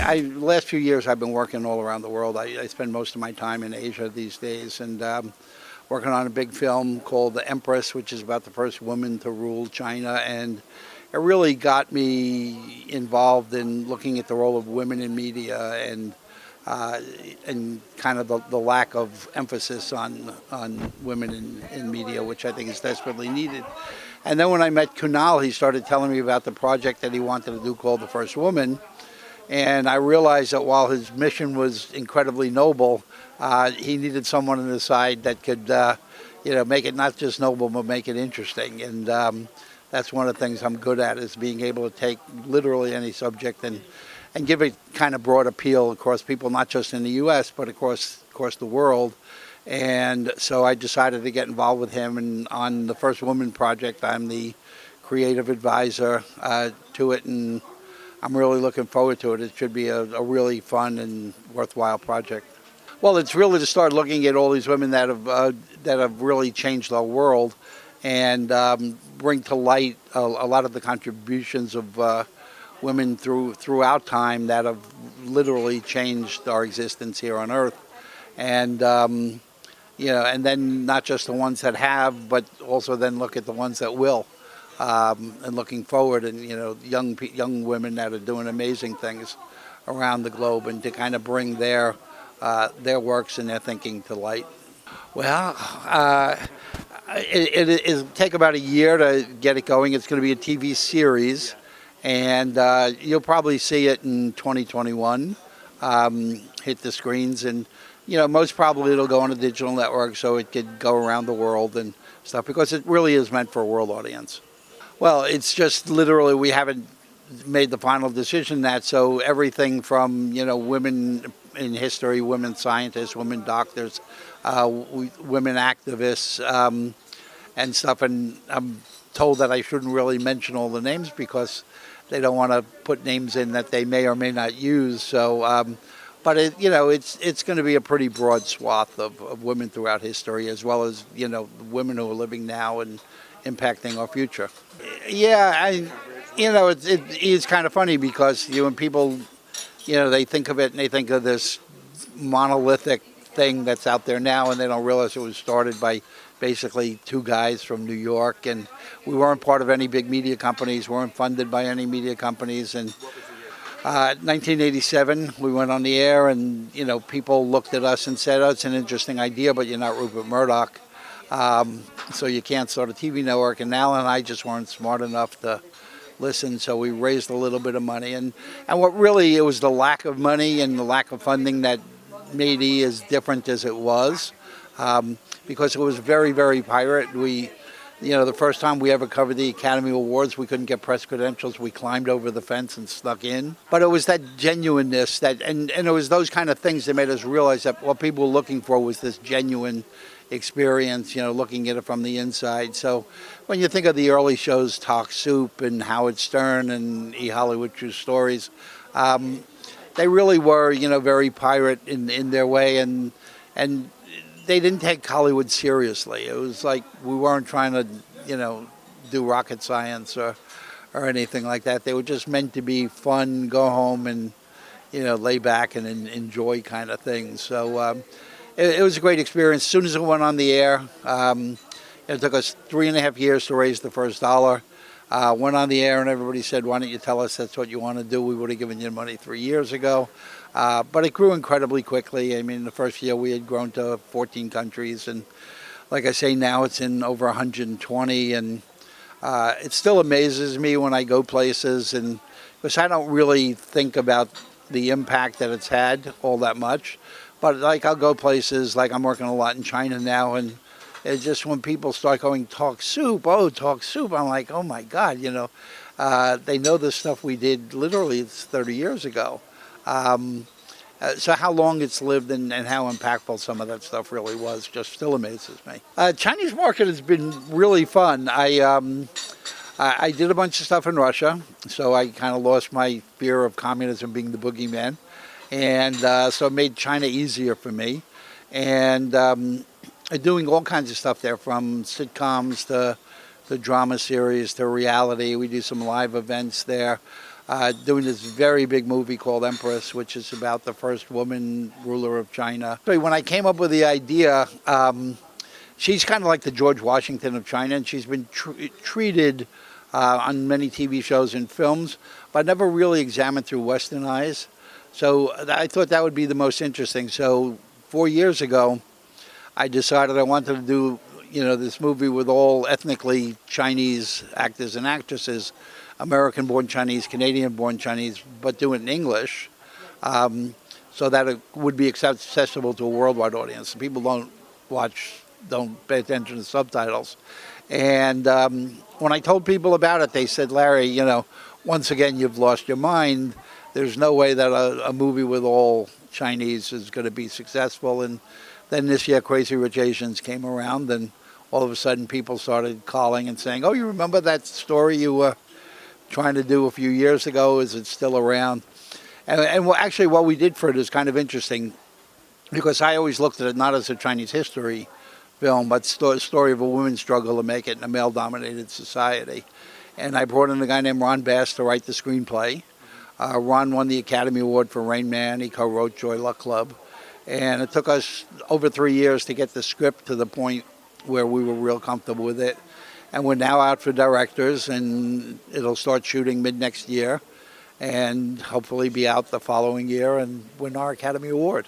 last few years I've been working all around the world. I spend most of my time in Asia these days, and working on a big film called The Empress, which is about the first woman to rule China. And it really got me involved in looking at the role of women in media and kind of the lack of emphasis on women in media, which I think is desperately needed. And then when I met Kunal, he started telling me about the project that he wanted to do called The First Woman. And I realized that while his mission was incredibly noble, he needed someone on his side that could, make it not just noble, but make it interesting. And that's one of the things I'm good at, is being able to take literally any subject and give it kind of broad appeal across people, not just in the U.S., but across the world. And so I decided to get involved with him. And on the First Woman project, I'm the creative advisor to it, and I'm really looking forward to it. It should be a really fun and worthwhile project. Well, it's really to start looking at all these women that have really changed our world, and bring to light a lot of the contributions of women throughout time that have literally changed our existence here on Earth. And and then not just the ones that have, but also then look at the ones that will. And looking forward, and young women that are doing amazing things around the globe, and to kind of bring their works and their thinking to light. Well, it'll take about a year to get it going. It's going to be a TV series, and you'll probably see it in 2021, hit the screens, and most probably it'll go on a digital network, so it could go around the world and stuff, because it really is meant for a world audience. Well, it's just literally we haven't made the final decision that, so everything from, women in history, women scientists, women doctors, women activists, and stuff. And I'm told that I shouldn't really mention all the names because they don't want to put names in that they may or may not use. So, but it's going to be a pretty broad swath of women throughout history, as well as, women who are living now and impacting our future. Yeah, it's kind of funny because when people, they think of it and they think of this monolithic thing that's out there now, and they don't realize it was started by basically two guys from New York, and we weren't part of any big media companies, weren't funded by any media companies. And 1987, we went on the air, and people looked at us and said, "Oh, it's an interesting idea, but you're not Rupert Murdoch. So you can't start a TV network." And Al and I just weren't smart enough to listen, so we raised a little bit of money. And what really, it was the lack of money and the lack of funding that made E as different as it was, because it was very, very pirate. The first time we ever covered the Academy Awards, we couldn't get press credentials. We climbed over the fence and snuck in. But it was that genuineness, and it was those kind of things that made us realize that what people were looking for was this genuine experience, looking at it from the inside. So when you think of the early shows, Talk Soup and Howard Stern and E! Hollywood True Stories, they really were, very pirate in their way, and they didn't take Hollywood seriously. It was like we weren't trying to, do rocket science or anything like that. They were just meant to be fun, go home and, lay back and enjoy kind of things. So it was a great experience. As soon as it went on the air, it took us 3.5 years to raise the first dollar. Went on the air and everybody said, "Why don't you tell us that's what you want to do? We would have given you money 3 years ago." But it grew incredibly quickly. I mean, the first year we had grown to 14 countries. And like I say, now it's in over 120. And it still amazes me when I go places, and because I don't really think about the impact that it's had all that much. But like I'll go places, like I'm working a lot in China now, and it's just when people start going, "Talk Soup, oh, Talk Soup," I'm like, oh my God, they know the stuff we did literally 30 years ago. So how long it's lived and how impactful some of that stuff really was just still amazes me. Chinese market has been really fun. I did a bunch of stuff in Russia, so I kind of lost my fear of communism being the boogeyman. And so it made China easier for me. And doing all kinds of stuff there, from sitcoms to drama series to reality. We do some live events there. doing this very big movie called Empress, which is about the first woman ruler of China. So when I came up with the idea, she's kind of like the George Washington of China, and she's been treated on many TV shows and films, but never really examined through Western eyes. So I thought that would be the most interesting. So 4 years ago, I decided I wanted to do, this movie with all ethnically Chinese actors and actresses, American-born Chinese, Canadian-born Chinese, but do it in English, so that it would be accessible to a worldwide audience. People don't pay attention to subtitles. And when I told people about it, they said, Larry, once again, you've lost your mind. There's no way that a movie with all Chinese is going to be successful. And then this year, Crazy Rich Asians came around, and all of a sudden people started calling and saying, oh, you remember that story you were trying to do a few years ago? Is it still around? And actually what we did for it is kind of interesting, because I always looked at it not as a Chinese history film, but story of a women's struggle to make it in a male-dominated society. And I brought in a guy named Ron Bass to write the screenplay. Ron won the Academy Award for Rain Man. He co-wrote Joy Luck Club. And it took us over 3 years to get the script to the point where we were real comfortable with it. And we're now out for directors, and it'll start shooting mid-next year and hopefully be out the following year and win our Academy Award.